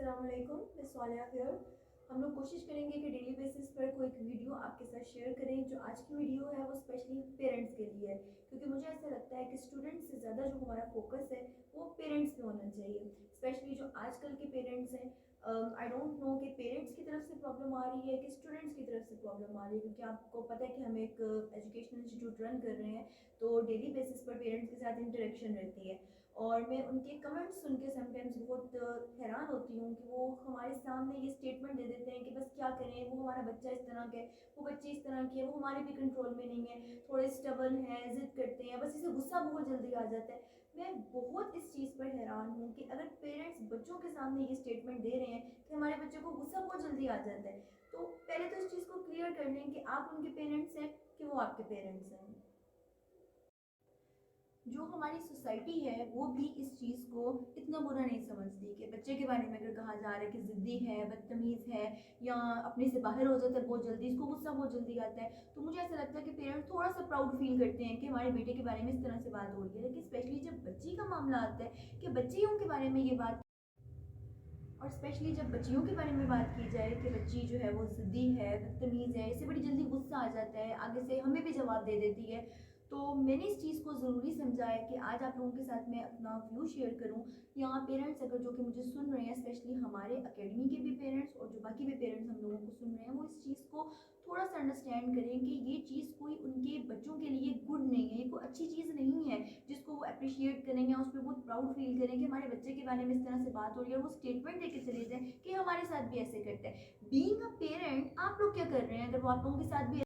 अस्सलाम वालेकुम, मैं स्वालिया हियर। हम लोग कोशिश करेंगे कि डेली बेसिस पर कोई एक वीडियो आपके साथ शेयर करें। जो आज की वीडियो है वो स्पेशली पेरेंट्स के लिए है, क्योंकि मुझे ऐसा लगता है कि स्टूडेंट्स से ज़्यादा जो हमारा फोकस है वो पेरेंट्स पे होना चाहिए। स्पेशली जो आजकल के पेरेंट्स हैं, आई डोंट नो कि पेरेंट्स की तरफ से प्रॉब्लम आ रही है कि स्टूडेंट्स की तरफ से प्रॉब्लम आ रही है, क्योंकि आपको पता है कि हम एक एजुकेशनल इंस्टीट्यूट रन कर रहे हैं, तो डेली बेसिस पर पेरेंट्स के साथ इंटरेक्शन रहती है। और मैं उनके कमेंट्स सुन के समटाइम्स बहुत हैरान होती हूँ कि वो हमारे सामने ये स्टेटमेंट दे देते हैं कि बस क्या करें, वो हमारा बच्चा इस तरह का है, वो बच्ची इस तरह की है, वो हमारे भी कंट्रोल में नहीं है, थोड़े स्टबल हैं, जिद करते हैं, बस इसे गुस्सा बहुत जल्दी आ जाता है। मैं बहुत इस चीज़ पर हैरान हूँ कि अगर पेरेंट्स बच्चों के सामने ये स्टेटमेंट दे रहे हैं कि हमारे बच्चे को गुस्सा बहुत जल्दी आ जाता है, तो पहले तो इस चीज़ को क्लियर कर लें कि आप उनके पेरेंट्स हैं कि वो आपके पेरेंट्स हैं। जो हमारी सोसाइटी है वो भी इस चीज़ को इतना बुरा नहीं समझती कि बच्चे के बारे में अगर कहा जा रहा है कि ज़िद्दी है, बदतमीज़ है, या अपने से बाहर हो जाता है बहुत जल्दी, इसको गुस्सा बहुत जल्दी आता है, तो मुझे ऐसा लगता है कि पेरेंट्स थोड़ा सा प्राउड फील करते हैं कि हमारे बेटे के बारे में इस तरह से बात हो रही है। लेकिन स्पेशली जब बच्ची का मामला आता है कि बच्चियों के बारे में ये बात, और स्पेशली जब बच्चियों के बारे में बात की जाए कि बच्ची जो है वो ज़िद्दी है, बदतमीज़ है, इसे बड़ी जल्दी गुस्सा आ जाता है, आगे से हमें भी जवाब दे देती है, तो मैंने इस चीज़ को ज़रूरी समझा है कि आज आप लोगों के साथ मैं अपना व्यू शेयर करूं। यहाँ पेरेंट्स अगर जो कि मुझे सुन रहे हैं, स्पेशली हमारे अकेडमी के भी पेरेंट्स और जो बाकी भी पेरेंट्स हम लोगों को सुन रहे हैं, वो इस चीज़ को थोड़ा सा अंडरस्टैंड करें कि ये चीज़ कोई उनके बच्चों के लिए गुड नहीं है, ये कोई अच्छी चीज़ नहीं है जिसको वो अप्रिशिएट करेंगे, उस पर बहुत प्राउड फील करें कि हमारे बच्चे के बारे में इस तरह से बात हो रही है, और वो स्टेटमेंट देके चले जाएं कि हमारे साथ भी ऐसे करते हैं। बीइंग अ पेरेंट आप लोग क्या कर रहे हैं अगर वो आप लोगों के साथ भी,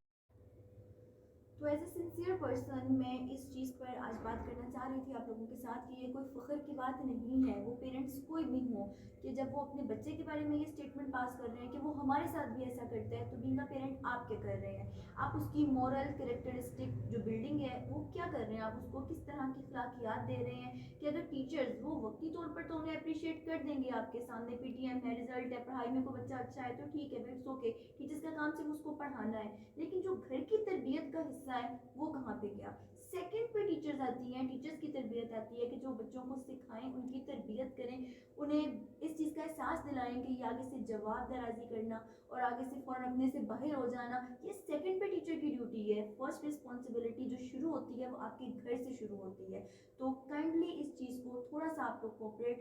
तो एज ए सिंसियर पर्सन मैं इस चीज़ पर आज बात करना चाह रही थी आप लोगों के साथ कि ये कोई फ़ख्र की बात नहीं है, वो पेरेंट्स कोई भी हो, कि जब वो अपने बच्चे के बारे में ये स्टेटमेंट पास कर रहे हैं कि वो हमारे साथ भी ऐसा करता है, तो बीइंग अ पेरेंट आप क्या कर रहे हैं, आप उसकी मॉरल कैरेक्टरिस्टिक जो बिल्डिंग है वो क्या कर रहे हैं, आप उसको किस तरह की अखलाकियात दे रहे हैं। कि अगर टीचर्स वो वक्ती तौर पर तो उन्हें अप्रिशिएट कर देंगे, आपके सामने पीटीएम है, रिजल्ट है, पढ़ाई में कोई बच्चा अच्छा है तो ठीक है, इट्स ओके, टीचर्स का काम सिर्फ उसको पढ़ाना है, लेकिन जो घर की तरबियत का हिस्सा है वो कहाँ पे गया। सेकंड पे टीचर्स आती हैं, टीचर्स की तरबियत आती है कि जो बच्चों को सिखाएं, उनकी तरबियत करें, उन्हें इस चीज़ का एहसास दिलाएं कि ये आगे से जवाब दराजी करना और आगे से फ़ौरन अपने से बाहर हो जाना, ये सेकंड पे टीचर की ड्यूटी है। फर्स्ट रिस्पॉन्सिबिलिटी जो शुरू होती है वो आपके घर से शुरू होती है, तो काइंडली इस चीज़ को थोड़ा सा आप लोग कोऑपरेट,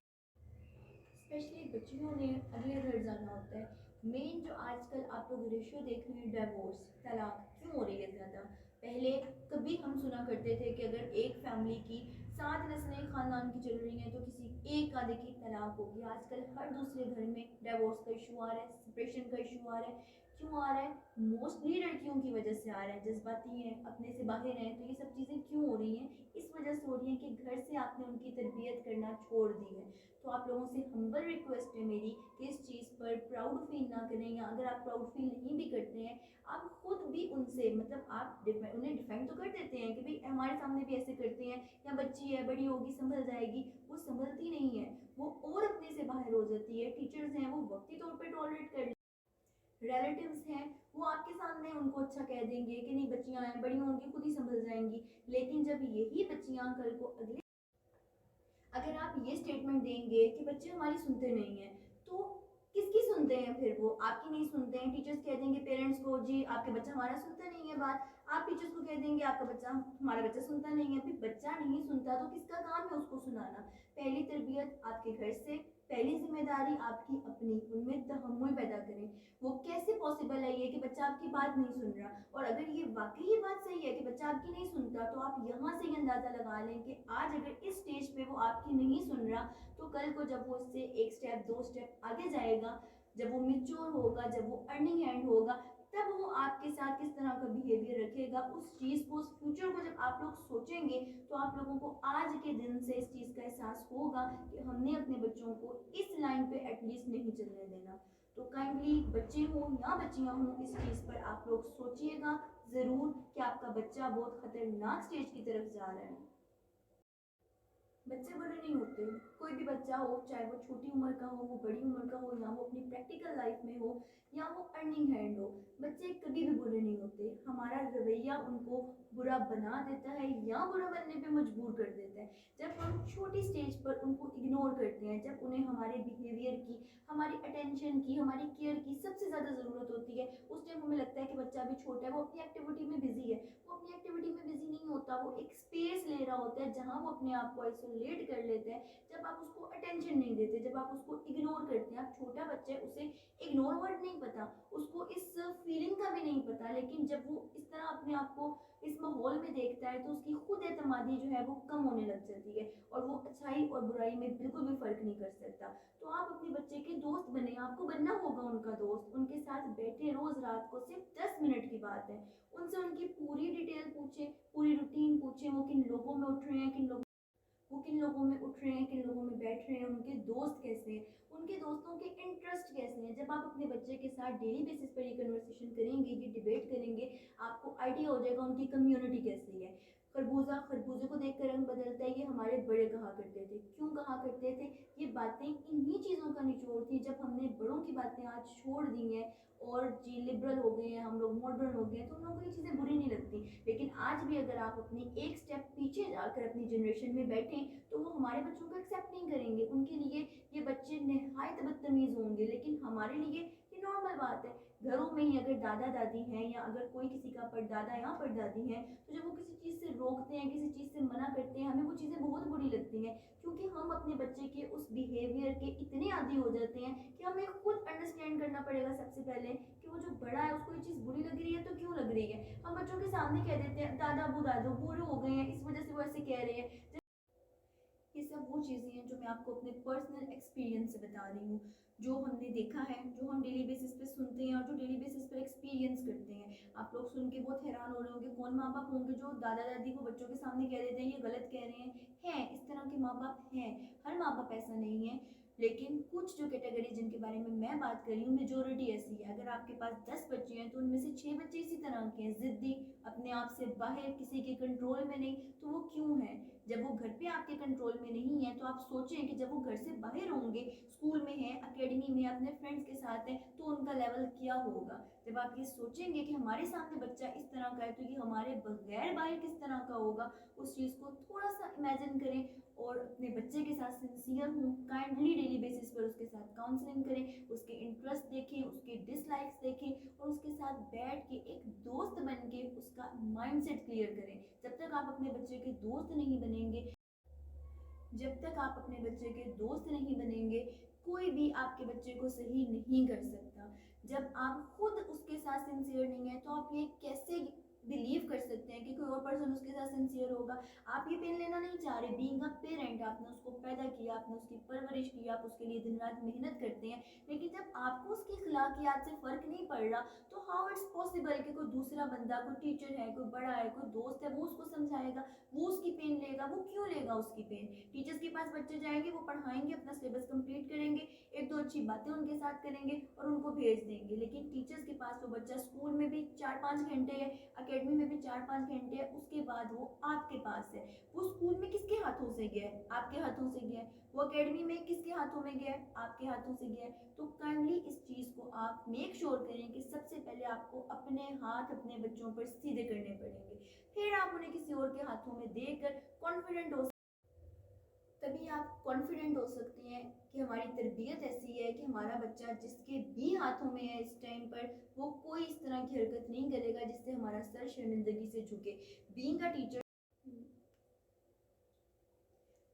स्पेशली बच्चियों ने अगले घर जाना होता है। मेन जो आजकल आप लोग रेशियो देख रहे हैं, डिवोर्स, तलाक क्यों हो रही है ज़्यादा। पहले कभी हम सुना करते थे कि अगर एक फैमिली की 7 नस्लें खानदान की चल रही हैं तो किसी एक आधे की तलाक होगी। आजकल हर दूसरे घर में डिवोर्स का इशू आ रहा है, सेपरेशन का इशू आ रहा है। क्यों आ रहा है? मोस्टली लड़कियों की वजह से आ रहा है, जज्बाती हैं, अपने से बाहर हैं, तो ये सब चीज़ें क्यों हो रही हैं? इस वजह से हो रही है कि घर से आपने उनकी तरबियत करना छोड़ दी है। तो आप लोगों से हम्बल रिक्वेस्ट है मेरी कि इस चीज़ पर प्राउड फील ना करें, या अगर आप प्राउड फील नहीं भी करते हैं, आप खुद भी उनसे मतलब आप उन्हें डिफेंड तो कर देते हैं कि भाई हमारे सामने भी ऐसे करते हैं, या बच्ची है, बड़ी होगी, संभल जाएगी, वो संभलती नहीं है, वो और अपने से बाहर हो जाती है। टीचर्स हैं वो वक्ती तौर पर टॉलरेट कर, रिलेटिव्स हैं वो आपके सामने उनको अच्छा कह देंगे कि नहीं बच्चियां हैं, बड़ी होंगी, खुद ही संभल जाएंगी। लेकिन जब यही बच्चियां कल को अगले, अगर आप ये स्टेटमेंट देंगे कि बच्चे हमारी सुनते नहीं हैं, तो किसकी सुनते हैं फिर? वो आपकी नहीं सुनते हैं। टीचर्स कह देंगे पेरेंट्स को, जी आपके बच्चा हमारा सुनता नहीं है बात, आप टीचर्स को कह देंगे आपका बच्चा, हमारा बच्चा सुनता नहीं है। फिर बच्चा नहीं सुनता तो किसका काम है उसको सुनाना? पहली तरबियत आपके घर से, पहली जिम्मेदारी आपकी अपनी, उनमें तहम्मुल पैदा करें। वो कैसे पॉसिबल है ये कि बच्चा आपकी बात नहीं सुन रहा? और अगर ये वाकई ये बात सही है कि बच्चा आपकी नहीं सुनता, तो आप यहाँ से ये अंदाज़ा लगा लें कि आज अगर इस स्टेज पे वो आपकी नहीं सुन रहा, तो कल को जब वो इससे एक स्टेप दो स्टेप आगे जाएगा, जब वो मिच्योर होगा, जब वो अर्निंग हैंड होगा, तब वो आपके साथ किस तरह का बिहेवियर रखेगा, उस चीज़ को, उस फ्यूचर को जब आप लोग सोचेंगे, तो आप लोगों को आज के दिन से इस चीज़ का एहसास होगा कि हमने अपने बच्चों को इस लाइन पे एटलीस्ट नहीं चलने देना। तो काइंडली बच्चे हों या बच्चियां हों, इस चीज़ पर आप लोग सोचिएगा ज़रूर कि आपका बच्चा बहुत ख़तरनाक स्टेज की तरफ जा रहा है। बच्चे बुरे नहीं होते। कोई भी बच्चा हो, चाहे वो छोटी उम्र का हो, वो बड़ी उम्र का हो, या वो अपनी प्रैक्टिकल लाइफ में हो, या वो अर्निंग हैंड हो, बच्चे कभी भी बुरे नहीं होते। हमारा रवैया उनको बुरा बना देता है या बुरा बनने पे मजबूर कर देता है। जब हम छोटी स्टेज पर उनको इग्नोर करते हैं, जब उन्हें हमारे बिहेवियर की, हमारी अटेंशन की, हमारी केयर की सबसे ज़्यादा ज़रूरत होती है, उस टाइम हमें लगता है कि बच्चा अभी छोटा है, वो अपनी एक्टिविटी में बिजी है। वो अपनी एक्टिविटी में बिजी नहीं होता, वो एक स्पेस ले रहा होता है जहाँ वो अपने आप को आइसोलेट कर लेते हैं। जब आप उसको अटेंशन नहीं देते, जब आप उसको इग्नोर करते हैं, आप छोटा बच्चा है, उसे इग्नोर वर्ड नहीं पता, उसको इस फीलिंग का भी नहीं पता, लेकिन जब वो इस तरह अपने आप को इस माहौल में देखता है तो उसकी खुद एतमादी जो है वो कम होने लग जाती है, और वो अच्छाई और बुराई में बिल्कुल भी फर्क नहीं कर सकता। तो आप अपने बच्चे के दोस्त बने, आपको बनना होगा उनका दोस्त। उनके साथ बैठे रोज रात को, सिर्फ 10 मिनट की बात है, उनसे उनकी पूरी डिटेल पूछे, पूरी रूटीन पूछे, वो किन लोगों में उठ रहे हैं, वो किन लोगों में उठ रहे हैं, किन लोगों में बैठ रहे हैं, उनके दोस्त कैसे हैं, उनके दोस्तों के इंटरेस्ट कैसे हैं। जब आप अपने बच्चे के साथ डेली बेसिस पर ये कन्वर्सेशन करेंगे, ये डिबेट करेंगे, आपको आइडिया हो जाएगा उनकी कम्युनिटी कैसी है। खरबूजा खरबूजे को देखकर रंग बदलता है, ये हमारे बड़े कहा करते थे। क्यों कहा करते थे? ये बातें इन्हीं चीज़ों का निचोड़ थी। जब हमने बड़ों की बातें आज छोड़ दी हैं और जी लिबरल हो गए हैं, हम लोग मॉडर्न हो गए हैं, तो हम लोगों को ये चीज़ें बुरी नहीं लगती। लेकिन आज भी अगर आप अपनी एक स्टेप पीछे जाकर अपनी जनरेशन में बैठें, तो वो हमारे बच्चों को एक्सेप्ट नहीं करेंगे। उनके लिए ये बच्चे नहायत बदतमीज़ होंगे, लेकिन हमारे लिए ये नॉर्मल बात है। घरों में ही अगर दादा दादी हैं, या अगर कोई किसी का परदादा या परदादी है, तो जब वो किसी चीज़ से रोकते हैं, किसी चीज़ से मना करते हैं, हमें वो चीज़ें बहुत बुरी लगती हैं, क्योंकि हम अपने बच्चे के उस बिहेवियर के इतने आदी हो जाते हैं कि हमें खुद अंडरस्टैंड करना पड़ेगा सबसे पहले कि वो जो बड़ा है उसको ये चीज़ बुरी लग रही है तो क्यों लग रही है। हम बच्चों के सामने कह देते हैं दादा अबू दादो बूढ़े हो गए हैं, इस वजह से वो ऐसे कह रहे हैं। ये सब वो चीज़ें हैं जो मैं आपको अपने पर्सनल एक्सपीरियंस से बता रही हूँ, जो हमने देखा है, जो हम डेली बेसिस पे सुनते हैं, और जो डेली बेसिस पे एक्सपीरियंस करते हैं। आप लोग सुन के बहुत हैरान हो रहे होंगे, कौन माँ बाप होंगे जो दादा दादी को बच्चों के सामने कह देते हैं ये गलत कह रहे हैं। इस तरह के माँ बाप हैं, हर माँ बाप ऐसा नहीं है, लेकिन कुछ जो कैटेगरी जिनके बारे में मैं बात कर रही हूँ, मेजोरिटी ऐसी है। अगर आपके पास 10 बच्चे हैं तो उनमें से 6 बच्चे इसी तरह के हैं, जिद्दी, अपने आप से बाहर, किसी के कंट्रोल में नहीं। तो वो क्यों है? जब वो घर पे आपके कंट्रोल में नहीं है, तो आप सोचें कि जब वो घर से बाहर होंगे, स्कूल में है, एकेडमी में, अपने फ्रेंड्स के साथ है, तो उनका लेवल क्या होगा। जब आप ये सोचेंगे कि हमारे सामने बच्चा इस तरह का है, तो ये हमारे बगैर बाहर किस तरह का होगा, उस चीज़ को थोड़ा सा इमेजिन करें, और अपने बच्चे के साथ सिंसियर हूँ, काइंडली डेली बेसिस पर उसके साथ काउंसलिंग करें, उसके इंटरेस्ट देखें, उसके डिसलाइक्स देखें, और उसके साथ बैठ के एक दोस्त बन के उसका माइंडसेट क्लियर करें। जब तक आप अपने बच्चे के दोस्त नहीं बनेंगे, जब तक आप अपने बच्चे के दोस्त नहीं बनेंगे, कोई भी आपके बच्चे को सही नहीं कर सकता। जब आप खुद उसके साथ सिंसियर नहीं है, तो आप ये कैसे बिलीव कर सकते हैं कि कोई और पर्सन उसके साथ सिंसियर होगा। आप ये पेन लेना नहीं चाह रहे, बीइंग अ पेरेंट, आपने उसको पैदा किया, आपने उसकी परवरिश की, आप उसके लिए दिन रात मेहनत करते हैं, लेकिन जब आपको उसकी अखलाकियात से फ़र्क नहीं पड़ रहा, तो हाउ इट्स पॉसिबल कि कोई दूसरा बंदा, कोई टीचर है, कोई बड़ा है, कोई दोस्त है, वो उसको समझाएगा, वो उसकी पेन लेगा। वो क्यों लेगा उसकी पेन? टीचर्स के पास बच्चे जाएंगे, वो पढ़ाएंगे, अपना सिलेबस कंप्लीट करेंगे, एक दो अच्छी बातें उनके साथ करेंगे और उनको भेज देंगे। लेकिन टीचर्स के पास वो बच्चा स्कूल में भी 4-5 घंटे है, अकेडमी में भी 4-5 घंटे है, उसके बाद वो आपके पास है। वो स्कूल में किसके हाथों से गया है? आपके हाथों से गया है। वो अकेडमी में किसके हाथों में गया है? आपके हाथों से गया है। तो काइंडली इस चीज़ को आप मेक श्योर करें कि सबसे पहले आपको अपने हाथ अपने बच्चों पर सीधे करने पड़ेंगे, फिर आप उन्हें किसी और के हाथों में देकर कॉन्फिडेंट हो, तभी आप कॉन्फिडेंट हो सकते हैं कि हमारी तरबियत ऐसी है कि हमारा बच्चा जिसके भी हाथों में है इस टाइम पर, वो कोई इस तरह की हरकत नहीं करेगा जिससे हमारा सर शर्मिंदगी से झुके। Being a teacher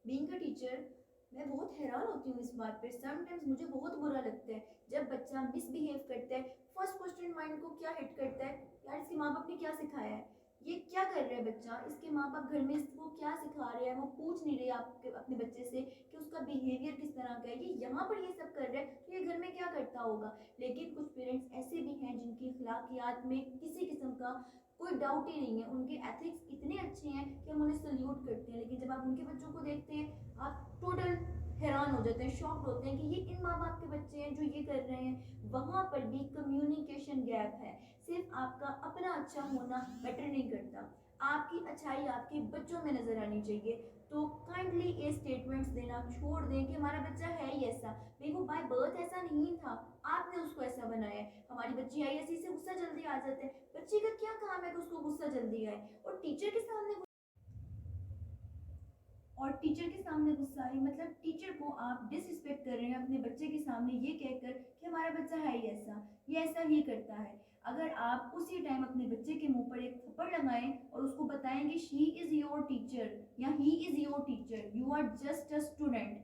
being a teacher मैं बहुत हैरान होती हूँ इस बात पे। समटाइम्स मुझे बहुत बुरा लगता है जब बच्चा मिसबिहेव करता है। फर्स्ट क्वेश्चन माइंड को क्या हिट करता है, यार इसके माँ बाप ने क्या सिखाया है, ये क्या कर रहा है बच्चा, इसके माँ बाप घर में इसको क्या सिखा रहे हैं। वो पूछ नहीं रहे आपके अपने बच्चे से कि उसका बिहेवियर किस तरह का है, ये यहाँ पर ये सब कर रहा है तो ये घर में क्या करता होगा। लेकिन कुछ पेरेंट्स ऐसे भी हैं जिनकी अखलाकियात में किसी किस्म का कोई डाउट ही नहीं है, उनके एथिक्स इतने अच्छे हैं कि हम उन्हें सल्यूट करते हैं। लेकिन जब आप उनके बच्चों को देखते हैं, आप टोटल हैरान हो जाते हैं, शॉक्ड होते हैं कि ये इन माँ बाप के बच्चे हैं जो ये कर रहे हैं। वहाँ पर भी कम्युनिकेशन गैप है। सिर्फ आपका अपना अच्छा होना मैटर नहीं करता, आपकी अच्छाई आपके बच्चों में नज़र आनी चाहिए। तो काइंडली ये स्टेटमेंट्स देना छोड़ दें कि हमारा बच्चा है ही ऐसा, भाई वो बाय बर्थ ऐसा नहीं था, आपने उसको ऐसा बनाया है। हमारी बच्ची आईएससी से गुस्सा जल्दी आ जाता है, बच्चे का क्या काम है कि उसको गुस्सा जल्दी आए, और टीचर के सामने गुस्सा है, मतलब टीचर को आप डिसरिस्पेक्ट कर रहे हैं अपने बच्चे के सामने ये कहकर कि हमारा बच्चा है ही ऐसा, ये ऐसा ही करता है। अगर आप उसी टाइम अपने बच्चे के मुंह पर एक थप्पड़ लगाएं और उसको बताएं कि शी इज योर टीचर या he is your teacher, you are just a student,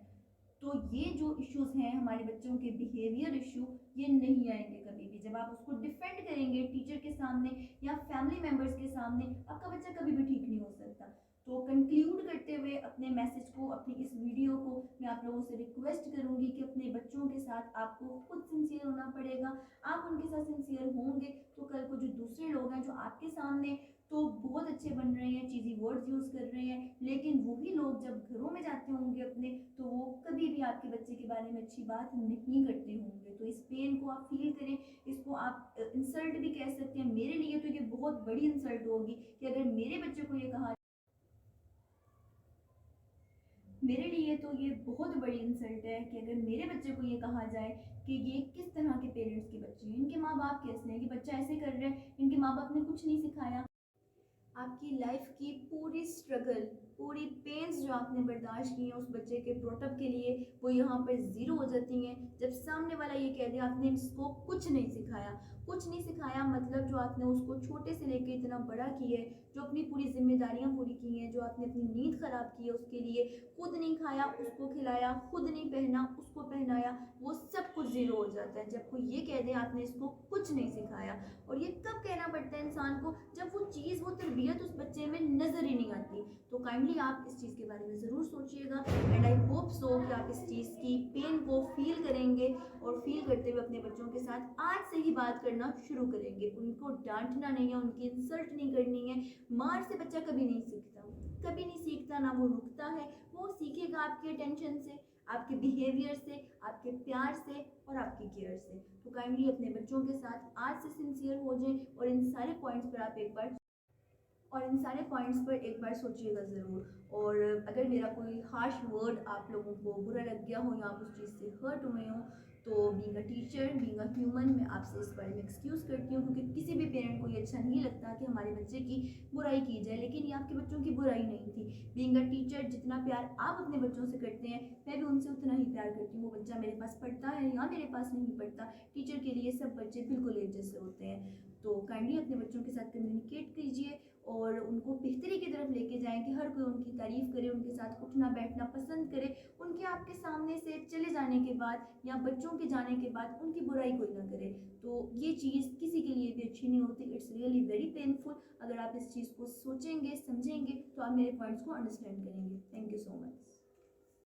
तो ये जो इश्यूज हैं हमारे बच्चों के बिहेवियर इशू, ये नहीं आएंगे कभी भी। जब आप उसको डिफेंड करेंगे टीचर के सामने या फैमिली मेंबर्स के सामने, आपका बच्चा कभी भी ठीक नहीं हो सकता। तो कंक्लूड करते हुए अपने मैसेज को, अपनी इस वीडियो को, मैं आप लोगों से रिक्वेस्ट करूंगी कि अपने बच्चों के साथ आपको खुद सिंसियर होना पड़ेगा। आप उनके साथ सिंसियर होंगे तो कल को जो दूसरे लोग हैं जो आपके सामने तो बहुत अच्छे बन रहे हैं, चीज़ी वर्ड्स यूज़ कर रहे हैं, लेकिन वही लोग जब घरों में जाते होंगे अपने, तो वो कभी भी आपके बच्चे के बारे में अच्छी बात नहीं करते होंगे। तो इस पेन को आप फील करें, इसको आप इंसल्ट भी कह सकते हैं। मेरे लिए तो ये बहुत बड़ी इंसल्ट होगी कि अगर मेरे बच्चे को ये कहा, मेरे लिए तो ये बहुत बड़ी इंसल्ट है कि अगर मेरे बच्चे को ये कहा जाए कि ये किस तरह के पेरेंट्स के बच्चे हैं, इनके माँ बाप कैसे हैं कि बच्चा ऐसे कर रहे हैं, इनके माँ बाप ने कुछ नहीं सिखाया। आपकी लाइफ की पूरी स्ट्रगल, पूरी पेन्स जो आपने बर्दाश्त की हैं उस बच्चे के ब्रॉटअप के लिए, वो यहाँ पर ज़ीरो हो जाती हैं जब सामने वाला ये कह दे आपने इसको कुछ नहीं सिखाया। कुछ नहीं सिखाया मतलब जो आपने उसको छोटे से लेके इतना बड़ा किया है, जो अपनी पूरी जिम्मेदारियां पूरी की हैं, जो आपने अपनी नींद खराब की है उसके लिए, खुद नहीं खाया उसको खिलाया, खुद नहीं पहना उसको पहनाया, वो सब कुछ ज़ीरो हो जाता है जब कोई ये कह दे आपने इसको कुछ नहीं सिखाया। और ये कब कहना पड़ता है इंसान को, जब वो चीज़, वो तरबियत उस बच्चे में नज़र ही नहीं आती। तो काइंडली आप इस चीज़ के बारे में ज़रूर सोचिएगा, एंड आई होप सो कि आप इस चीज़ की पेन को फील करेंगे और फील करते हुए अपने बच्चों के साथ आज से ही बात करना शुरू करेंगे। उनको डांटना नहीं है, उनकी इंसल्ट नहीं करनी है। मार से बच्चा कभी नहीं सीखता, कभी नहीं सीखता, ना वो रुकता है, वो सीखेगा आपके अटेंशन से, आपके बिहेवियर से, आपके प्यार से और आपकी केयर से। तो काइंडली अपने बच्चों के साथ आज से सिंसियर हो जाएं और इन सारे पॉइंट्स पर आप एक बार सोचिएगा ज़रूर। और अगर मेरा कोई हार्श वर्ड आप लोगों को बुरा लग गया हो या आप उस चीज़ से हर्ट हुए हो, तो being a teacher, being a human, मैं आपसे इस बारे में एक्सक्यूज़ करती हूँ, क्योंकि किसी भी पेरेंट को ये अच्छा नहीं लगता कि हमारे बच्चे की बुराई की जाए, लेकिन ये आपके बच्चों की बुराई नहीं थी। बीइंग अ टीचर, जितना प्यार आप अपने बच्चों से करते हैं, मैं भी उनसे उतना ही प्यार करती हूँ। वो बच्चा मेरे पास पढ़ता है या मेरे पास नहीं पढ़ता, टीचर के लिए सब बच्चे बिल्कुल एक जैसे होते हैं। तो काइंडली अपने बच्चों के साथ कम्युनिकेट कीजिए और उनको बेहतरी की तरफ लेके जाएं कि हर कोई उनकी तारीफ़ करे, उनके साथ उठना बैठना पसंद करे, उनके आपके सामने से चले जाने के बाद या बच्चों के जाने के बाद उनकी बुराई कोई ना करे। तो ये चीज़ किसी के लिए भी अच्छी नहीं होती, इट्स रियली वेरी पेनफुल। अगर आप इस चीज़ को सोचेंगे, समझेंगे, तो आप मेरे पॉइंट्स को अंडरस्टैंड करेंगे। Thank you so much.